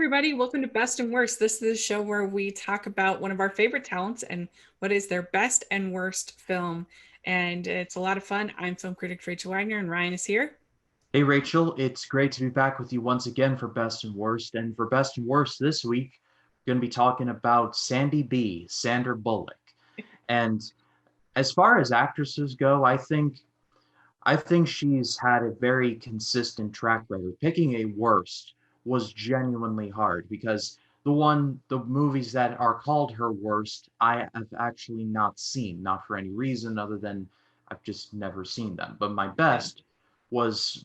everybody. Welcome to Best and Worst. This is the show where we talk about one of our favorite talents and what is their best and worst film. And it's a lot of fun. I'm film critic Rachel Wagner, and Ryan is here. Hey Rachel, it's great to be back with you once again for Best and Worst. And for Best and Worst this week, we're going to be talking about Sandy B, Sandra Bullock. And as far as actresses go, I think she's had a very consistent track record. Picking a worst was genuinely hard because the movies that are called her worst, I have actually not seen, not for any reason other than I've just never seen them. But my Yeah. best was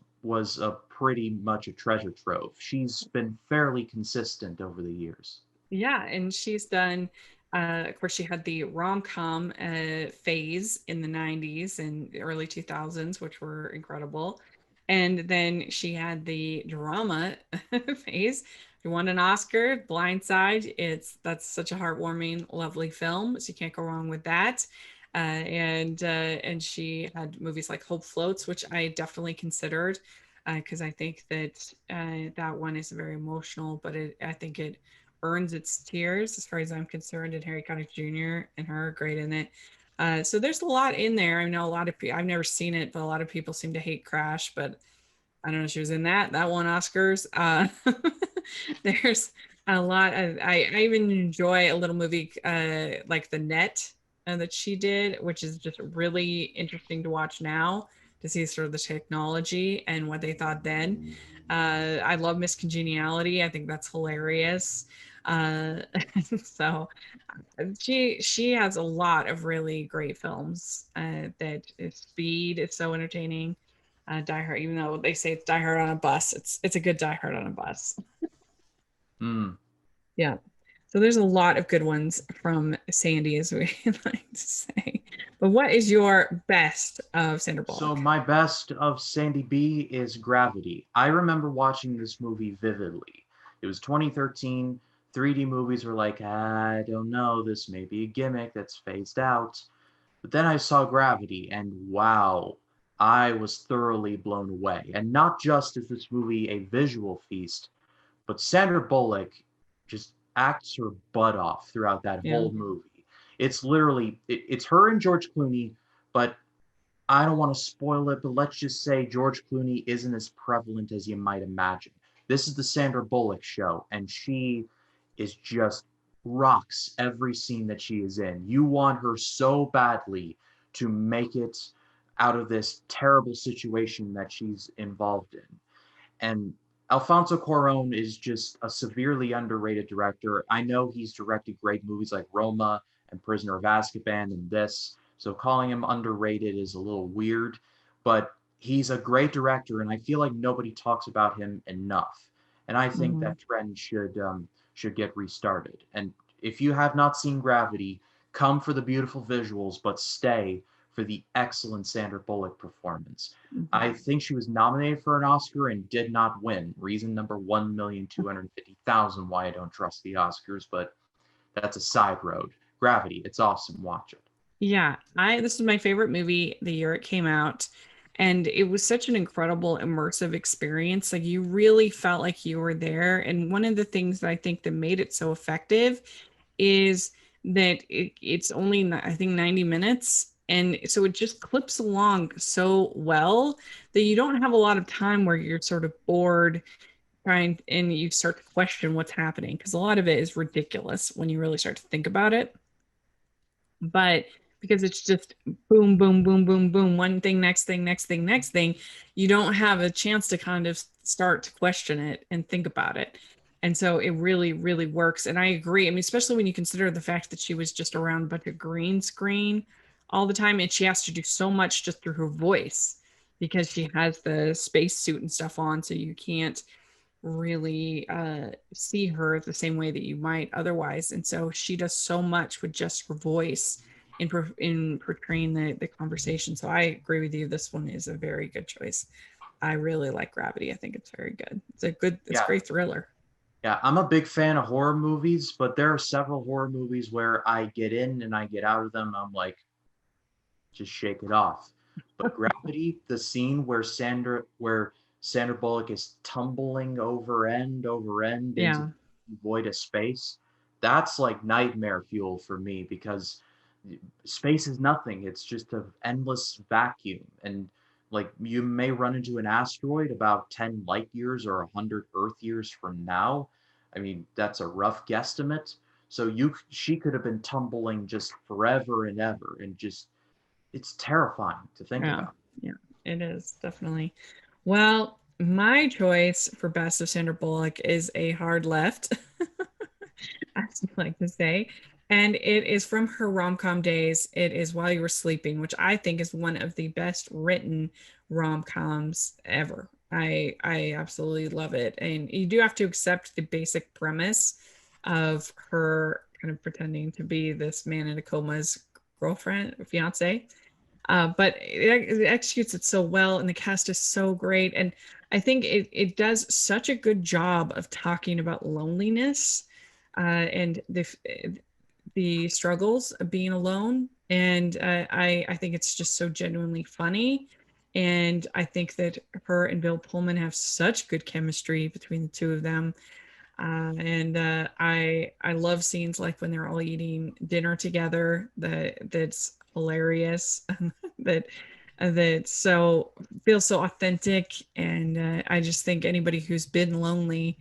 a pretty much a treasure trove. She's been fairly consistent over the years. Yeah. And she's done, of course, she had the rom-com phase in the 90s and early 2000s, which were incredible. And then she had the drama phase. She won an Oscar, Blindside. That's such a heartwarming, lovely film. So you can't go wrong with that. And she had movies like Hope Floats, which I definitely considered because I think that that one is very emotional, but I think it earns its tears as far as I'm concerned. And Harry Connick Jr. and her are great in it. So there's a lot in there. I know a lot of people. I've never seen it, but a lot of people seem to hate Crash. But I don't know. She was in that. That won Oscars. There's a lot of. I even enjoy a little movie like The Net that she did, which is just really interesting to watch now to see sort of the technology and what they thought then. I love Miss Congeniality. I think that's hilarious. Uh, so she has a lot of really great films. That Speed is so entertaining. Die Hard, even though they say it's Die Hard on a bus, it's a good Die Hard on a bus. Hmm. Yeah. So there's a lot of good ones from Sandy, as we like to say. But what is your best of Sandra So Bullock? my best of Sandy B is Gravity. I remember watching this movie vividly. It was 2013. 3D movies were like, I don't know, this may be a gimmick that's phased out. But then I saw Gravity, and wow, I was thoroughly blown away. And not just is this movie a visual feast, but Sandra Bullock just acts her butt off throughout that Yeah. whole movie. It's literally it's her and George Clooney, but I don't want to spoil it, but let's just say George Clooney isn't as prevalent as you might imagine. This is the Sandra Bullock show, and she is just rocks every scene that she is in. You want her so badly to make it out of this terrible situation that she's involved in. And Alfonso Cuarón is just a severely underrated director. I know he's directed great movies like Roma and Prisoner of Azkaban and this, so calling him underrated is a little weird, but he's a great director, and I feel like nobody talks about him enough. And I think Mhm. that trend should get restarted. And if you have not seen Gravity, come for the beautiful visuals, but stay for the excellent Sandra Bullock performance. I Mhm. think she was nominated for an Oscar and did not win. Reason number 1,250,000 why I don't trust the Oscars, but that's a side road. Gravity, it's awesome. Watch it. Yeah, I this is my favorite movie the year it came out. And it was such an incredible immersive experience. Like you really felt like you were there. And one of the things that I think that made it so effective is that it's only I think 90 minutes. And so it just clips along so well that you don't have a lot of time where you're sort of bored trying and you start to question what's happening because a lot of it is ridiculous when you really start to think about it. But because it's just boom, boom, boom, boom, boom, one thing, next thing, next thing, next thing, you don't have a chance to kind of start to question it and think about it. And so it really, really works. And I agree. I mean, especially when you consider the fact that she was just around a bunch of green screen all the time, and she has to do so much just through her voice because she has the space suit and stuff on. So you can't really see her the same way that you might otherwise. And so she does so much with just her voice in portraying the conversation. So I agree with you. This one is a very good choice. I really like Gravity. I think it's very good. It's a Yeah, great thriller. yeah. I'm a big fan of horror movies, but there are several horror movies where I get in and I get out of them. I'm like, just shake it off. But Gravity, the scene where Sandra Bullock is tumbling over end into Yeah. void of space, that's like nightmare fuel for me because space is nothing. It's just an endless vacuum. And like you may run into an asteroid about 10 light years or 100 Earth years from now. I mean, that's a rough guesstimate. So she could have been tumbling just forever and ever, and just it's terrifying to think Yeah, about. yeah, it is definitely. Well, my choice for best of Sandra Bullock is a hard left, as you like to say. And it is from her rom-com days. It is While You Were Sleeping, which I think is one of the best written rom-coms ever. I absolutely love it. And you do have to accept the basic premise of her kind of pretending to be this man in a coma's girlfriend, fiance. But it executes it so well, and the cast is so great. And I think it does such a good job of talking about loneliness and the struggles of being alone. And I think it's just so genuinely funny. And I think that her and Bill Pullman have such good chemistry between the two of them. And I love scenes like when they're all eating dinner together. That's hilarious. that that so feels so authentic. And I just think anybody who's been lonely,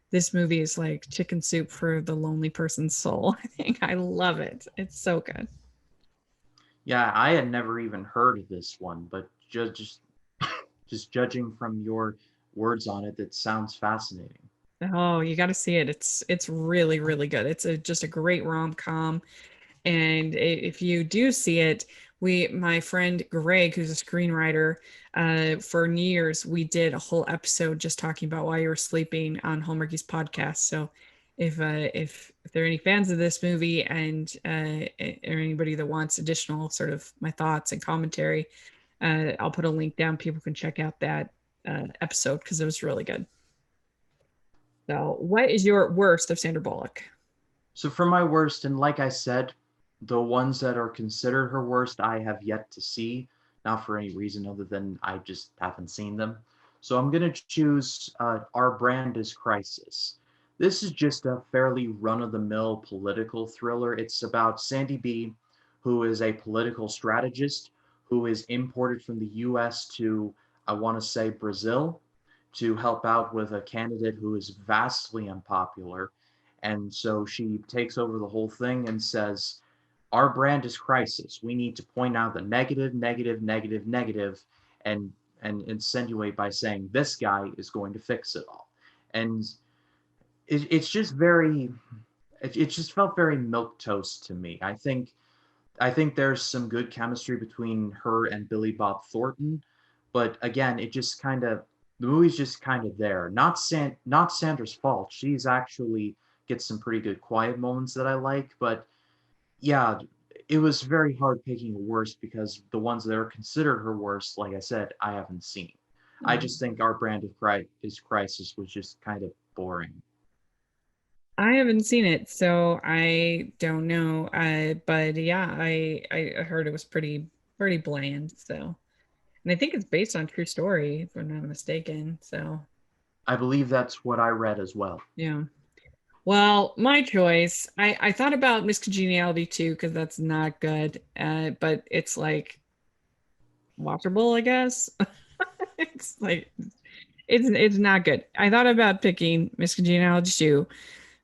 this movie is like chicken soup for the lonely person's soul. I think I love it. It's so good. Yeah, I had never even heard of this one, but just judging from your words on it, that sounds fascinating. Oh, you got to see it. It's really really good. It's just a great rom-com. And if you do see it, my friend Greg, who's a screenwriter, for New Year's, we did a whole episode just talking about While You Were Sleeping on Hallmarkie's podcast. So if there are any fans of this movie and or anybody that wants additional sort of my thoughts and commentary, I'll put a link down. People can check out that episode because it was really good. So, what is your worst of Sandra Bullock? So for my worst, and like I said, the ones that are considered her worst, I have yet to see, not for any reason other than I just haven't seen them. So I'm gonna choose Our Brand is Crisis. This is just a fairly run-of-the-mill political thriller. It's about Sandy B, who is a political strategist who is imported from the U.S. to, I want to say, Brazil, to help out with a candidate who is vastly unpopular. And so she takes over the whole thing and says, our brand is crisis. We need to point out the negative, negative, negative, negative, and insinuate by saying this guy is going to fix it all. And it's just very, it just felt very milk toast to me. I think there's some good chemistry between her and Billy Bob Thornton, but again, it just kind of the movie's just kind of there. Not Sandra's fault. She's actually gets some pretty good quiet moments that I like, but yeah, it was very hard picking a worst because the ones that are considered her worst, like I said, I haven't seen. I just think Our Brand of is Crisis was just kind of boring. I haven't seen it, so I don't know. But yeah, I heard it was pretty bland. So, and I think it's based on true story, if I'm not mistaken. So I believe that's what I read as well. yeah. Well, my choice. I thought about Miss Congeniality too because that's not good. But it's like watchable, I guess. It's like it's not good. I thought about picking Miss Congeniality too,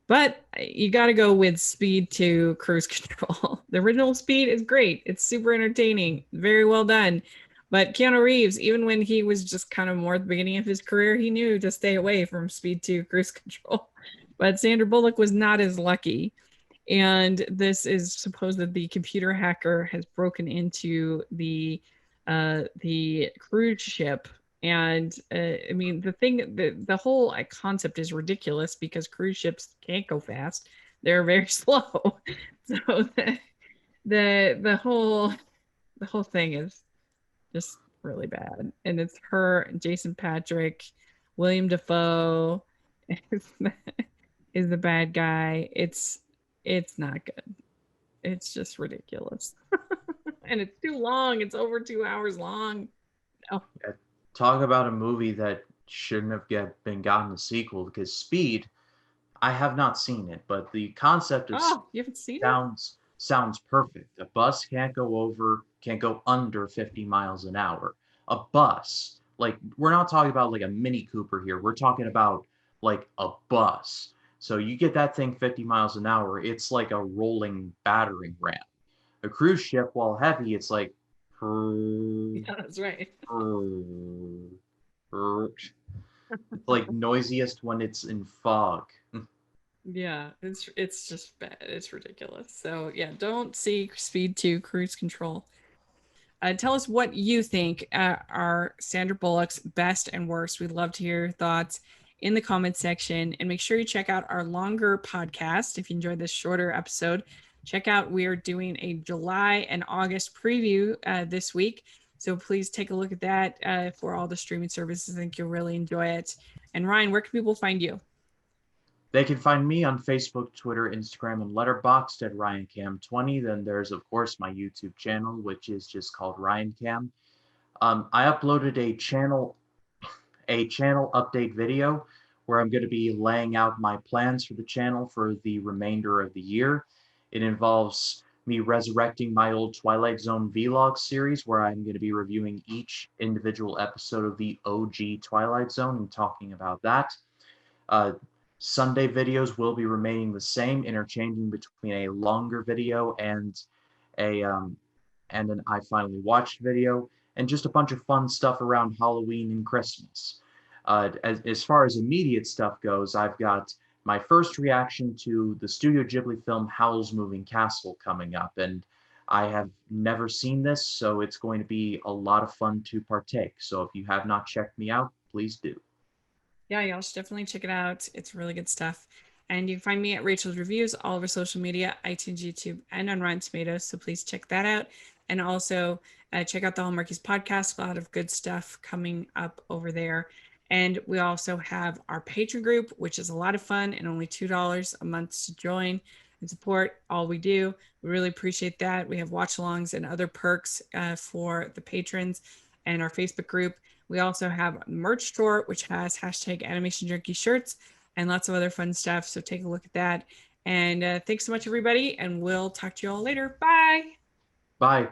but you got to go with Speed to Cruise Control. The original Speed is great. It's super entertaining, very well done. But Keanu Reeves, even when he was just kind of more at the beginning of his career, he knew to stay away from Speed to Cruise Control. But Sandra Bullock was not as lucky. And this is supposed that the computer hacker has broken into the cruise ship. And I mean, the whole concept is ridiculous because cruise ships can't go fast; they're very slow. So the whole thing is just really bad. And it's her, Jason Patrick, William Defoe is is the bad guy. It's not good. It's just ridiculous. And it's too long. It's over 2 hours long. Oh, Yeah, talk about a movie that shouldn't have been gotten a sequel because Speed, I have not seen it, but the concept of Oh, you haven't seen it? sounds perfect. A bus can't go under 50 miles an hour. A bus, like we're not talking about like a Mini Cooper here. We're talking about like a bus. So you get that thing 50 miles an hour, it's like a rolling battering ram. A cruise ship, while heavy, it's like Yeah, that's right. it's like noisiest when it's in fog. Yeah, it's just bad. It's ridiculous. So yeah, don't see Speed 2 Cruise Control. Tell us what you think are Sandra Bullock's best and worst. We'd love to hear your thoughts in the comments section. And make sure you check out our longer podcast. If you enjoyed this shorter episode, check out we are doing a July and August preview this week. So please take a look at that for all the streaming services. I think you'll really enjoy it. And Ryan, where can people find you? They can find me on Facebook, Twitter, Instagram, and Letterboxd at RyanCam20. Then there's, of course, my YouTube channel, which is just called RyanCam. I uploaded a channel update video where I'm going to be laying out my plans for the channel for the remainder of the year. It involves me resurrecting my old Twilight Zone vlog series where I'm going to be reviewing each individual episode of the OG Twilight Zone and talking about that. Uh, Sunday videos will be remaining the same, interchanging between a longer video a and an I finally watched video, and just a bunch of fun stuff around Halloween and Christmas. As far as immediate stuff goes, I've got my first reaction to the Studio Ghibli film Howl's Moving Castle coming up, and I have never seen this, so it's going to be a lot of fun to partake. So if you have not checked me out, please do. Yeah, y'all should definitely check it out. It's really good stuff. And you can find me at Rachel's Reviews, all over social media, iTunes, YouTube, and on Rotten Tomatoes. So please check that out. And also check out the Hallmarkies podcast. A lot of good stuff coming up over there. And we also have our Patreon group, which is a lot of fun and only $2 a month to join and support all we do. We really appreciate that. We have watch alongs and other perks for the patrons and our Facebook group. We also have a merch store, which has hashtag animation junkie shirts and lots of other fun stuff. So take a look at that. And thanks so much, everybody. And we'll talk to you all later. Bye. Bye.